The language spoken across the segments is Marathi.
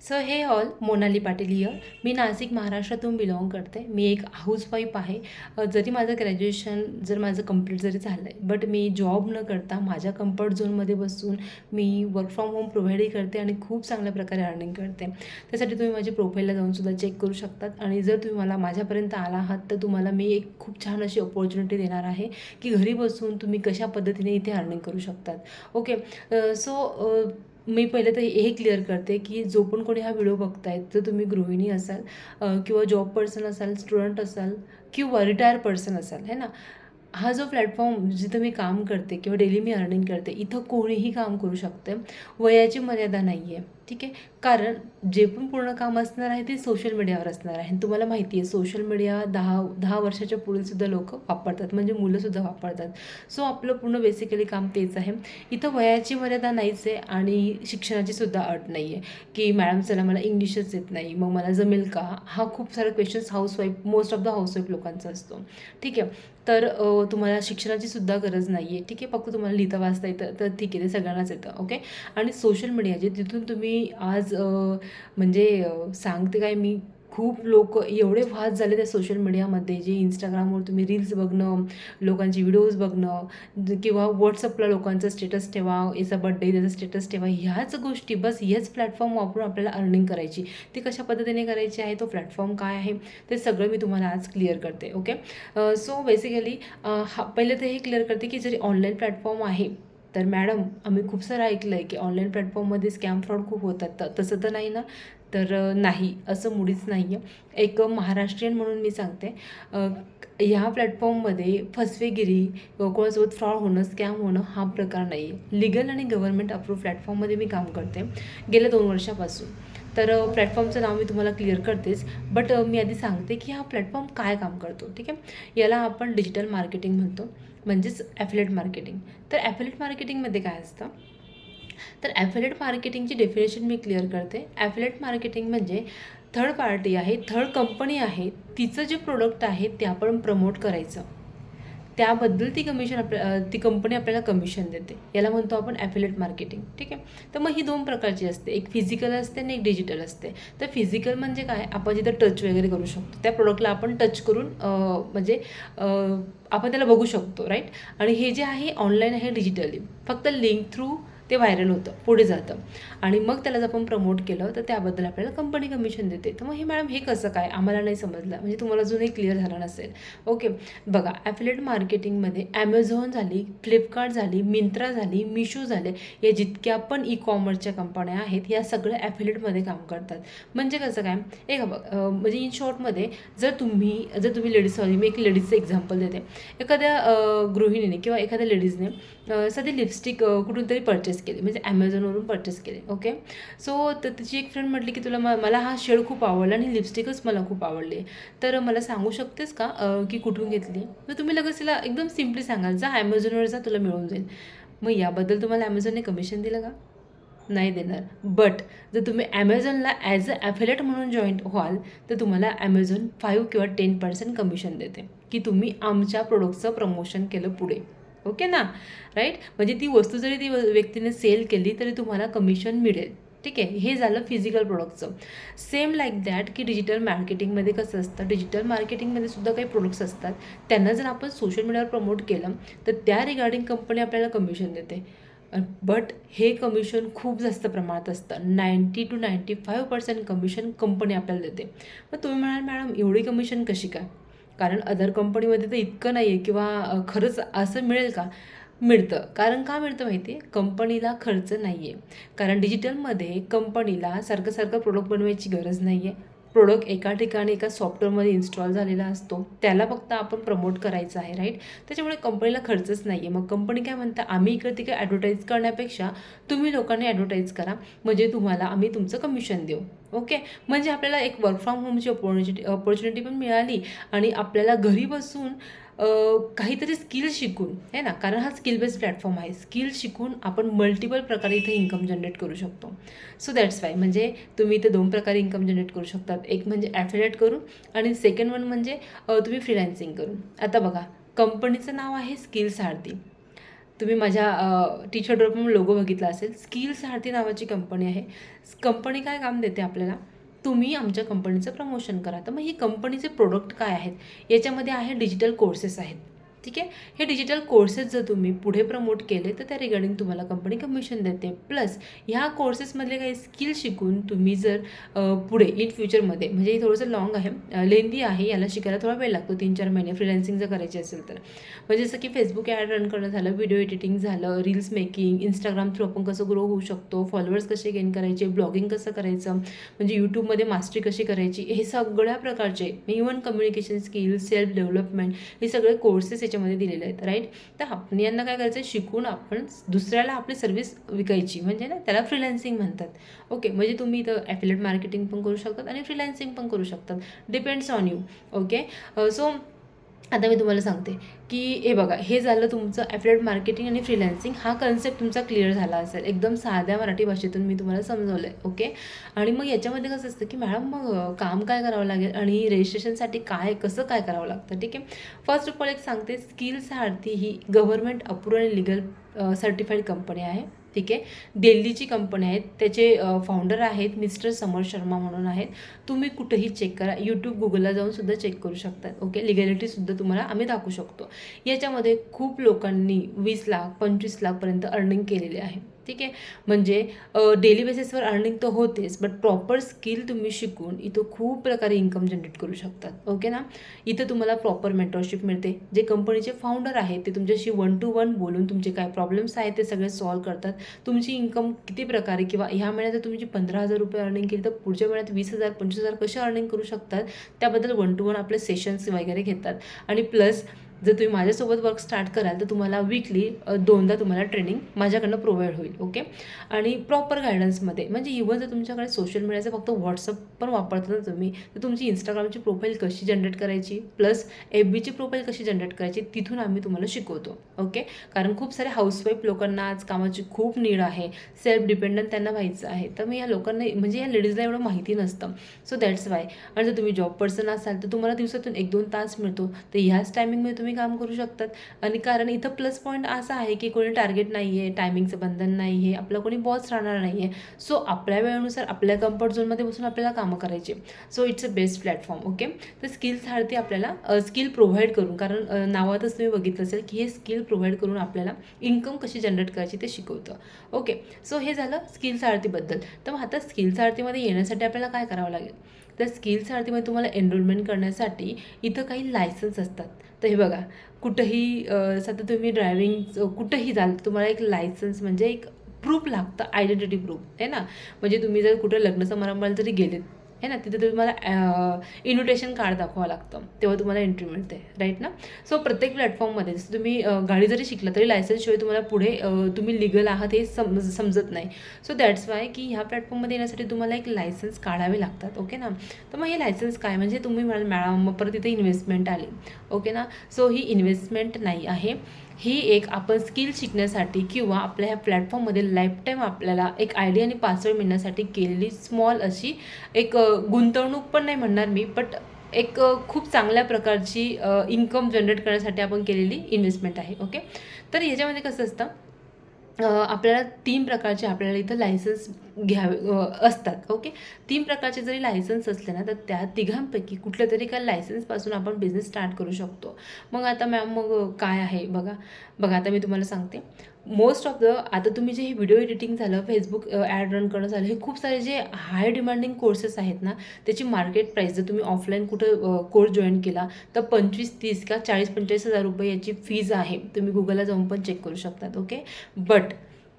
सो हे ऑल मोनाली पाटील हियर. मी नाशिक महाराष्ट्रातून बिलॉंग करते. मी एक हाऊसवाईफ आहे. जरी माझं ग्रॅज्युएशन माझं कंप्लीट जरी झालं आहे, बट मी जॉब न करता माझ्या कम्फर्ट झोनमध्ये बसून मी वर्क फ्रॉम होम प्रोव्हाइडही करते आणि खूप चांगल्या प्रकारे अर्निंग करते. त्यासाठी तुम्ही माझी प्रोफाईलला जाऊनसुद्धा चेक करू शकतात. आणि जर तुम्ही मला माझ्यापर्यंत आला आहात तर तुम्हाला मी एक खूप छान अशी अपॉर्च्युनिटी देणार आहे की घरी बसून तुम्ही कशा पद्धतीने इथे अर्निंग करू शकतात. ओके. सो मी पहिले तर हे क्लिअर करते की जो पण कोणी हा व्हिडिओ बघतायत, जर तुम्ही गृहिणी असाल किंवा जॉब पर्सन असाल, स्टुडंट असाल किंवा रिटायर पर्सन असाल, है ना, हा जो प्लॅटफॉर्म जिथं मी काम करते किंवा डेली मी अर्निंग करते, इथं कोणीही काम करू शकते. वयाची मर्यादा नाही आहे, ठीक आहे. कारण जे पण पूर्ण काम असणार आहे ते सोशल मीडियावर असणार आहे. तुम्हाला माहिती आहे सोशल मीडिया 10 वर्षाच्या पुढीलसुद्धा लोक वापरतात, म्हणजे मुलंसुद्धा वापरतात. सो आपलं पूर्ण बेसिकली काम तेच आहे. इथं वयाची मर्यादा नाहीच आहे आणि शिक्षणाची सुद्धा अट नाही आहे की मॅडम चला मला इंग्लिशच येत नाही, मग मला जमेल का? हा खूप सारा questions most of the housewife लोकांचा असतो, ठीक आहे. तर तुम्हाला शिक्षणाची सुद्धा गरज नाही आहे, ठीक आहे. फक्त तुम्हाला लिहिता वाचता येतं तर ठीक आहे, ते सगळ्यांनाच येतं, ओके. आणि सोशल मीडिया जे तिथून तुम्ही आज सांगते काय मी, खूप लोक एवढे फास्ट झाले त्या सोशल मीडियामध्ये, जे इंस्टाग्रामवर तुम्ही रील्स बघणं, लोकांची व्हिडिओज बघणं, किंवा व्हॉट्सअपला लोकांचं स्टेटस ठेवा, याचा बड्डे त्याचा स्टेटस ठेवा, ह्याच गोष्टी बस हेच प्लॅटफॉर्म वापरून आपल्याला अर्निंग करायची. ती कशा पद्धतीने करायची आहे, तो प्लॅटफॉर्म काय आहे, ते सगळं मी तुम्हाला आज क्लिअर करते, ओके. सो बेसिकली पहिले तर हे क्लिअर करते की जरी ऑनलाईन प्लॅटफॉर्म आहे तर मॅडम आम्ही खूप सारं ऐकलं आहे की ऑनलाईन प्लॅटफॉर्ममध्ये स्कॅम फ्रॉड खूप होतात, तर तसं तर नाही ना? तर नाही, असं मुळीच नाही आहे. एक महाराष्ट्रीयन म्हणून मी सांगते, ह्या प्लॅटफॉर्ममध्ये फसवेगिरी, कोणासोबत फ्रॉड होणं, स्कॅम होणं हा प्रकार नाही आहे. लिगल आणि गव्हर्नमेंट अप्रूव्ह प्लॅटफॉर्ममध्ये मी काम करते गेल्या 2 वर्षापासून. तर प्लॅटफॉर्मचं नाव मी तुम्हाला क्लिअर करतेच, बट मी आधी सांगते की हा प्लॅटफॉर्म काय काम करतो, ठीक आहे. याला आपण डिजिटल मार्केटिंग म्हणतो, म्हणजेच ॲफिलिएट मार्केटिंग. तर ॲफिलिएट मार्केटिंगमध्ये काय असतं, तर ॲफिलिएट मार्केटिंगची डेफिनेशन मी क्लिअर करते. ॲफिलिएट मार्केटिंग म्हणजे थर्ड पार्टी आहे, थर्ड कंपनी आहे, तिचं जे प्रोडक्ट आहे ते आपण प्रमोट करायचं, त्याबद्दल ती कंपनी आपल्याला कमिशन देते. याला म्हणतो आपण ॲफिलिएट मार्केटिंग, ठीक आहे. तर मग ही 2 प्रकारची असते, एक फिजिकल असते आणि एक डिजिटल असते. तर फिजिकल म्हणजे काय, आपण जिथं टच वगैरे करू शकतो, त्या प्रोडक्टला आपण टच करून आपण त्याला बघू शकतो, राईट. आणि हे जे आहे ऑनलाईन आहे, डिजिटली फक्त लिंक थ्रू ते व्हायरल होतं, पुढे जातं, आणि मग त्याला जर आपण प्रमोट केलं तर त्याबद्दल आपल्याला कंपनी कमिशन देते. तर मग हे मॅडम हे कसं काय, आम्हाला नाही समजलं, म्हणजे तुम्हाला अजून हे क्लिअर झालं नसेल, ओके. बघा, ॲफिलिएट मार्केटिंगमध्ये ॲमेझॉन झाली, फ्लिपकार्ट झाली, मिंत्रा झाली, मिशो झाले, या जितक्या पण ई कॉमर्सच्या कंपन्या आहेत या सगळ्या ॲफिलिएटमध्ये काम करतात. म्हणजे कसं काय, म्हणजे इन शॉर्टमध्ये जर तुम्ही लेडीज, सॉरी मी एक लेडीजचं एक्झाम्पल देते. एखाद्या गृहिणीने किंवा एखाद्या लेडीजने साधी लिपस्टिक कुठून तरी परचेस केली, म्हणजे ॲमेझॉनवरून परचेस केली, ओके. सो तर तिची एक फ्रेंड म्हटली की मला हा शेड खूप आवडला आणि लिपस्टिकच मला खूप आवडली, तर मला सांगू शकतेस का की कुठून घेतली? तर तुम्ही लगेच तिला एकदम सिम्पली सांगाल, जा ॲमेझॉनवर जा, तुला मिळून जाईल. मग याबद्दल तुम्हाला ॲमेझॉनने कमिशन दिलं का? नाही देणार. बट जर तुम्ही ॲमेझॉनला ॲज अ ॲफिलिएट म्हणून जॉईन व्हाल तर तुम्हाला ॲमेझॉन 5 किंवा 10% कमिशन देते की तुम्ही आमच्या प्रोडक्टचं प्रमोशन केलं पुढे, ओके ना, राईट. म्हणजे ती वस्तू जरी ती व्यक्तीने सेल केली तरी तुम्हाला कमिशन मिळेल, ठीक आहे. हे झालं फिजिकल प्रोडक्टचं. सेम लाईक दॅट की डिजिटल मार्केटिंगमध्ये कसं असतं, डिजिटल मार्केटिंगमध्ये सुद्धा काही प्रोडक्ट्स असतात, त्यांना जर आपण सोशल मीडियावर प्रमोट केलं तर त्या रिगार्डिंग कंपनी आपल्याला कमिशन देते. बट हे कमिशन खूप जास्त प्रमाणात असतं, 90 to 95% कमिशन कंपनी आपल्याला देते. मग तुम्ही म्हणाल मॅडम एवढी कमिशन कशी काय? कारण अदर कंपनीमध्ये तर इतकं नाही आहे, किंवा खरंच असं मिळेल का? मिळतं. कारण का मिळतं माहिती आहे? कंपनीला खर्च नाही आहे. कारण डिजिटलमध्ये कंपनीला सारखं सारखं प्रोडक्ट बनवायची गरज नाही आहे. प्रोडक्ट एका ठिकाणी एका सॉफ्टवेअरमध्ये इन्स्टॉल झालेला असतो, त्याला फक्त आपण प्रमोट करायचं आहे, राईट. त्याच्यामुळे कंपनीला खर्चच नाही आहे. मग कंपनी काय म्हणतं, आम्ही इकडे तिकडे ॲडव्हर्टाईज करण्यापेक्षा तुम्ही लोकांनी ॲडव्हर्टाईज करा, म्हणजे तुम्हाला आम्ही तुमचं कमिशन देऊ, ओके. म्हणजे आपल्याला एक वर्क फ्रॉम होमची अपॉर्च्युनिटी पण मिळाली आणि आपल्याला घरी बसून काहीतरी स्किल शिकून, आहे ना, कारण हा स्किल बेस्ड प्लॅटफॉर्म आहे, स्किल शिकून आपण मल्टिपल प्रकारे इथे इन्कम जनरेट करू शकतो. सो दॅट्स वाय, म्हणजे तुम्ही इथे 2 प्रकारे इन्कम जनरेट करू शकतात, एक म्हणजे ॲफिलिएट करून आणि सेकंड वन म्हणजे तुम्ही फ्रीलान्सिंग करून. आता बघा, कंपनीचं नाव आहे स्किल्स आरती, तुम्ही माझ्या टी शर्टवर पण लोगो बघितला असेल. स्किल्स सारथी नावाची कंपनी आहे. कंपनी काय काम देते आपल्याला, तुम्ही आमच्या कंपनीचं प्रमोशन करा. तर मग ही कंपनीचे प्रोडक्ट काय आहेत, याच्यामध्ये आहे डिजिटल कोर्सेस आहेत. ठीक आहे. हे डिजिटल कोर्सेस जर तुम्ही पुढे प्रमोट केले तर त्या रिगार्डिंग तुम्हाला कंपनी कमिशन देते. प्लस ह्या कोर्सेसमधले काही स्किल शिकून तुम्ही जर पुढे इन फ्युचरमध्ये, म्हणजे हे थोडंसं लॉंग आहे, लेंदी आहे, याला शिकायला थोडा वेळ लागतो, 3-4 महिने फ्रीलान्सिंग जर करायची असेल तर. म्हणजे जसं की फेसबुक ॲड रन करणं झालं, व्हिडिओ एडिटिंग झालं, रील्स मेकिंग, इंस्टाग्राम थ्रू आपण कसं ग्रो होऊ शकतो, फॉलोअर्स कसे गेन करायचे, ब्लॉगिंग कसं करायचं, म्हणजे यूट्यूबमध्ये मास्टरी कशी करायची, हे सगळ्या प्रकारचे even communication skills, self development, हे सगळे कोर्सेस याच्यामध्ये दिलेले आहेत. राईट. तर आपण यांना काय करायचं, शिकून आपण दुसऱ्याला आपली सर्व्हिस विकायची, म्हणजे ना त्याला फ्रीलान्सिंग म्हणतात. ओके. म्हणजे तुम्ही इथं ॲफिलिएट मार्केटिंग पण करू शकतात आणि फ्रीलान्सिंग पण करू शकतात. Depends on you. Okay. So आता मी तुम्हाला सांगते की हे बघा, हे झालं तुमचं ॲफिलिएट मार्केटिंग आणि फ्रीलान्सिंग. हा कन्सेप्ट तुमचा क्लिअर झाला असेल. एकदम साध्या मराठी भाषेतून मी तुम्हाला समजवलं आहे. ओके. आणि मग याच्यामध्ये कसं असतं की मॅडम मग काम काय करावं लागेल आणि रजिस्ट्रेशनसाठी कसं काय करावं लागतं. ठीक आहे. फर्स्ट ऑफ ऑल एक सांगते, स्किल्स सारथी ही गव्हर्नमेंट अप्रूव्ड आणि लिगल सर्टिफाईड कंपनी आहे. ठीक आहे. दिल्लीची कंपनी आहे. त्याचे फाउंडर आहेत मिस्टर समर शर्मा म्हणून आहेत. तुम्ही कुठेही चेक करा, यूट्यूब गुगलला जाऊन सुद्धा चेक करू शकतात. ओके. लिगॅलिटीसुद्धा तुम्हाला आम्ही दाखवू शकतो. याच्यामध्ये खूप लोकांनी 20 लाख 25 लाखपर्यंत अर्निंग केलेली आहे. ठीक आहे. म्हणजे डेली बेसिसवर अर्निंग तर होतेच, बट प्रॉपर स्किल तुम्ही शिकून इथं खूप प्रकारे इन्कम जनरेट करू शकतात. ओके ना. इथं तुम्हाला प्रॉपर मेंटरशिप मिळते. जे कंपनीचे फाउंडर आहेत ते तुमच्याशी 1 to 1 बोलून तुमचे काय प्रॉब्लेम्स आहेत ते सगळे सॉल्व्ह करतात. तुमची इन्कम किती प्रकारे, किंवा ह्या महिन्यात जर तुमची 15,000 रुपये अर्निंग केली तर पुढच्या महिन्यात 20,000 25,000 कसे अर्निंग करू शकतात, त्याबद्दल 1 to 1 आपले सेशन्स वगैरे घेतात. आणि प्लस जर तुम्ही माझ्यासोबत वर्क स्टार्ट कराल तर तुम्हाला वीकली 2दा तुम्हाला ट्रेनिंग माझ्याकडनं प्रोव्हाइड होईल. ओके. आणि प्रॉपर गायडन्समध्ये, म्हणजे इव्हन जर तुमच्याकडे सोशल मीडियाचं फक्त व्हॉट्सअप पण वापरता ना तुम्ही, तर तुमची इंस्टाग्रामची प्रोफाईल कशी जनरेट करायची, प्लस FBची प्रोफाईल कशी जनरेट करायची, तिथून आम्ही तुम्हाला शिकवतो. ओके. कारण खूप सारे हाऊसवाईफ लोकांना आज कामाची खूप नीड आहे, सेल्फ डिपेंडंट त्यांना व्हायचं आहे. तर मग या लोकांना, म्हणजे या लेडीजला एवढं माहिती नसतं. So that's why. आणि जर तुम्ही जॉब पर्सन असाल तर तुम्हाला दिवसातून 1-2 तास मिळतो, तर ह्याच टायमिंगमध्ये तुम्ही काम करू शकतात. आणि कारण इथं प्लस पॉईंट असा आहे की कोणी टार्गेट नाही आहे, टायमिंगचं बंधन नाही आहे, आपला कोणी बॉस राहणार नाही आहे. सो आपल्या वेळेनुसार आपल्या कम्फर्ट झोनमध्ये बसून आपल्याला कामं करायचे. So it's a best platform. Okay. तर स्किल्स सारथी आपल्याला स्किल प्रोव्हाइड करून, कारण नावातच तुम्ही बघितलं असेल की हे स्किल प्रोव्हाइड करून आपल्याला इन्कम कशी जनरेट करायची ते शिकवतं. ओके. सो हे झालं स्किल सारथीबद्दल. तर मग आता स्किल सारथीमध्ये येण्यासाठी आपल्याला काय करावं लागेल, तर स्किल सारथीमध्ये तुम्हाला एनरोलमेंट करण्यासाठी इथं काही लायसन्स असतात. तर हे बघा, कुठंही सध्या तुम्ही ड्रायव्हिंग कुठंही जाल तुम्हाला एक लायसन्स, म्हणजे एक प्रूफ लागतं, आयडेंटिटी प्रूफ आहे ना. म्हणजे तुम्ही जर कुठं लग्न समारंभाला जरी गेलेत आहे ना, तिथे तुम्हाला इन्व्हिटेशन कार्ड दाखवावं लागतं, तेव्हा तुम्हाला एंट्री मिळते. राईट ना. सो प्रत्येक प्लॅटफॉर्ममध्ये जसं तुम्ही गाडी जरी शिकला तरी लायसन्सशिवाय तुम्हाला पुढे तुम्ही लिगल आहात हे समजत नाही. सो दॅट्स वाय की ह्या प्लॅटफॉर्ममध्ये येण्यासाठी तुम्हाला एक लायसन्स काढावे लागतात. ओके ना. तर मग हे लायसन्स काय, म्हणजे तुम्ही मॅडम परत इथे इन्व्हेस्टमेंट आली. ओके ना. सो ही इन्व्हेस्टमेंट नाही आहे, ही एक आपण स्किल शिकण्यासाठी किंवा आपल्या ह्या प्लॅटफॉर्ममध्ये लाईफटाईम आपल्याला एक आयडिया आणि पासवर्ड मिळण्यासाठी केलेली स्मॉल अशी एक गुंतवणूक पण नाही म्हणणार मी, बट एक खूप चांगल्या प्रकारची इन्कम जनरेट करण्यासाठी आपण केलेली इन्व्हेस्टमेंट आहे. ओके. तर ह्याच्यामध्ये कसं असतं, आपल्याला 3 प्रकारचे आपल्याला इथं लायसन्स असतात. ओके. 3 प्रकारचे जरी लायसन्स असले ना, तर त्या तिघांपैकी कुठल्या तरी एका लायसन्सपासून आपण बिझनेस स्टार्ट करू शकतो. मग आता मॅम मग काय आहे बघा आता मी तुम्हाला सांगते. मोस्ट ऑफ आता तुम्ही जे हे व्हिडिओ एडिटिंग झालं, फेसबुक ॲड रन करणं झालं, हे खूप सारे जे हाय डिमांडिंग कोर्सेस आहेत ना, त्याची मार्केट प्राईस जर तुम्ही ऑफलाईन कुठं कोर्स जॉईन केला तर 25-30 का 40-45 हजार रुपये याची फीज आहे. तुम्ही गुगलला जाऊन पण चेक करू शकतात. ओके. बट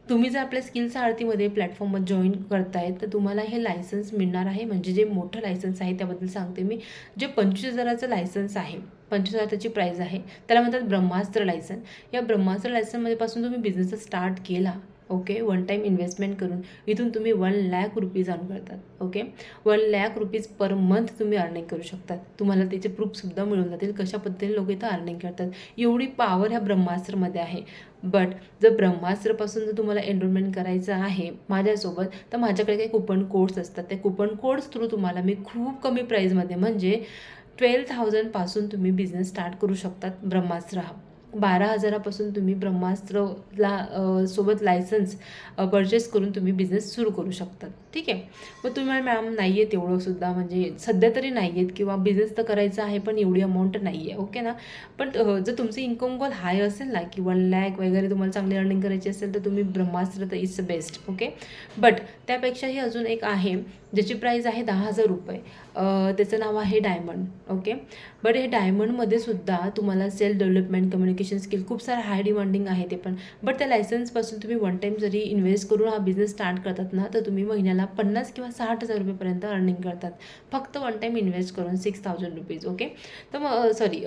तुम्ही जर आपल्या स्किल सारथीमध्ये प्लॅटफॉर्मवर जॉईन करताय तर तुम्हाला हे लायसन्स मिळणार आहे. म्हणजे जे मोठं लायसन्स आहे त्याबद्दल सांगते मी. जे 25,000चं लायसन्स आहे, 25,000 त्याची प्राईज आहे, त्याला म्हणतात ब्रह्मास्त्र लायसन. या ब्रह्मास्त्र लायसनमध्ये पासून तुम्ही बिझनेस स्टार्ट केला, ओके, वन टाईम इन्व्हेस्टमेंट करून इथून तुम्ही 1,00,000 रुपीज अर्न करतात. ओके. 1,00,000 रुपीज पर मंथ तुम्ही अर्निंग करू शकतात. तुम्हाला त्याचे प्रूफसुद्धा मिळून जातील कशा पद्धतीने लोक इथं अर्निंग करतात. एवढी पॉवर ह्या ब्रह्मास्त्रमध्ये आहे. बट जर ब्रह्मास्त्रपासून जर तुम्हाला एनरोलमेंट करायचं आहे माझ्यासोबत, तर माझ्याकडे काही कुपन कोड्स असतात. त्या कुपन कोड्स थ्रू तुम्हाला मी खूप कमी प्राईजमध्ये, म्हणजे 12,000 पासून तुम्ही बिझनेस स्टार्ट करू शकतात ब्रह्मास्त्र हा. 12,000पासून तुम्ही ब्रह्मास्त्रला सोबत लायसन्स परचेस करून तुम्ही बिझनेस सुरू करू शकतात. ठीक आहे. मग तुम्ही मॅम नाही आहे तेवढंसुद्धा, म्हणजे सध्या तरी नाही आहेत किंवा बिझनेस तर करायचा आहे पण एवढी अमाऊंट नाही आहे, ओके ना. पण जर तुमचं इन्कम गोल हाय असेल ना की 1,00,000 वगैरे तुम्हाला चांगली अर्निंग करायची असेल तर तुम्ही ब्रह्मास्त्र तर इट्स बेस्ट. ओके. बट त्यापेक्षाही अजून एक आहे ज्याची प्राईस आहे 10,000 रुपये. त्याचं नाव आहे डायमंड. ओके. बट हे डायमंडमध्ये सुद्धा तुम्हाला सेल्फ डेव्हलपमेंट, कम्युनिकेशन स्किल खूप सारं हाय डिमांडिंग आहे ते पण. बट त्या लायसन्सपासून तुम्ही वन टाईम जरी इन्व्हेस्ट करून हा बिझनेस स्टार्ट करतात ना तर तुम्ही महिन्याला 50 किंवा 60,000 रुपयेपर्यंत अर्निंग करतात, फक्त वन टाईम इन्व्हेस्ट करून 6,000 रुपीज. ओके. तर मग सॉरी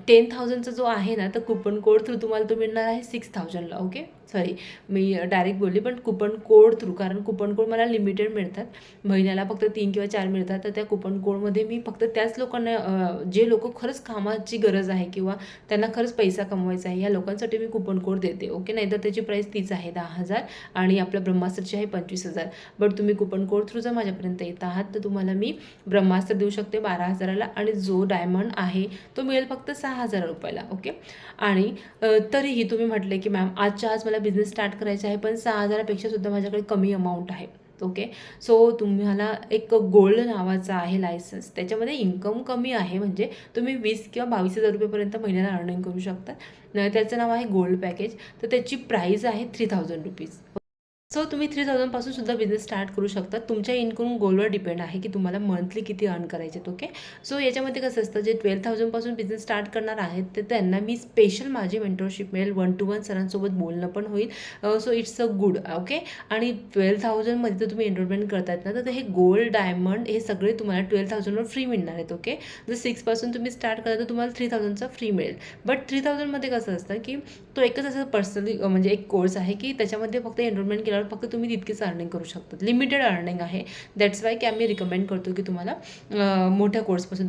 10,000चा जो आहे ना तर कुपन कोड थ्रू तुम्हाला तो मिळणार आहे 6,000ला. ओके. सॉरी मी डायरेक्ट बोलली, पण कुपन कोड थ्रू, कारण कुपन कोड मला लिमिटेड मिळतात, महिन्याला फक्त 3 किंवा 4 मिळतात. तर त्या कुपन कोडमध्ये मी फक्त त्याच लोकांना जे लोक खरंच कामाची गरज आहे किंवा त्यांना खरंच पैसा कमवायचा आहे या लोकांसाठी मी कुपन कोड देते. ओके. नाहीतर त्याची प्राईस तीच आहे 10,000 आणि आपल्या ब्रह्मास्त्रची आहे 25,000. बट तुम्ही कुपन कोड थ्रू जर माझ्यापर्यंत येत आहात तर तुम्हाला मी ब्रह्मास्त्र देऊ शकते 12,000ला आणि जो डायमंड आहे तो मिळेल फक्त 6,000 रुपयाला. ओके. आणि तरीही तुम्ही म्हटले की मॅम आजच्या आज मला बिझनेस स्टार्ट करायचा आहे पण 6,000पेक्षा सुद्धा माझ्याकडे कमी अमाऊंट आहे. ओके. सो तुम्हाला एक गोल्ड नावाचा आहे लायसन्स, त्याच्यामध्ये इन्कम कमी आहे, म्हणजे तुम्ही 20 किंवा 22,000 रुपयेपर्यंत महिन्याला अर्निंग करू शकता. त्याचं नाव आहे गोल्ड पॅकेज. तर त्याची प्राईस आहे 3,000 रुपीज. सो तुम्ही 3,000पासून सुद्धा बिझनेस स्टार्ट करू शकता. तुमच्या इन्कम गोलवर डिपेंड आहे की तुम्हाला मंथली किती अर्न करायचे. ओके. सो याच्यामध्ये कसं असतं, जे 12,000पासून बिझनेस स्टार्ट करणार आहेत तर त्यांना मी स्पेशल माझी मेंटरशिप मिळेल, 1-to-1 सरांसोबत बोलणं पण होईल. So it's a good. Okay. आणि 12,000मध्ये जर तुम्ही एनरोलमेंट करतायत ना तर हे गोल्ड, डायमंड हे सगळे तुम्हाला 12,000वर फ्री मिळणार आहेत. ओके. जर 6पासून तुम्ही स्टार्ट करता तर तुम्हाला 3,000चा फ्री मिळेल. बट 3,000मध्ये कसं असतं की तो एकच असं पर्सनली म्हणजे एक कोर्स आहे की त्याच्यामध्ये फक्त एनरोलमेंट केल्यावर फक्त तुम्ही तितकीच अर्निंग करू शकता. लिमिटेड अर्निंग आहे. दॅट्स वाय की आम्ही रिकमेंड करतो की तुम्हाला मोठ्या कोर्सपासून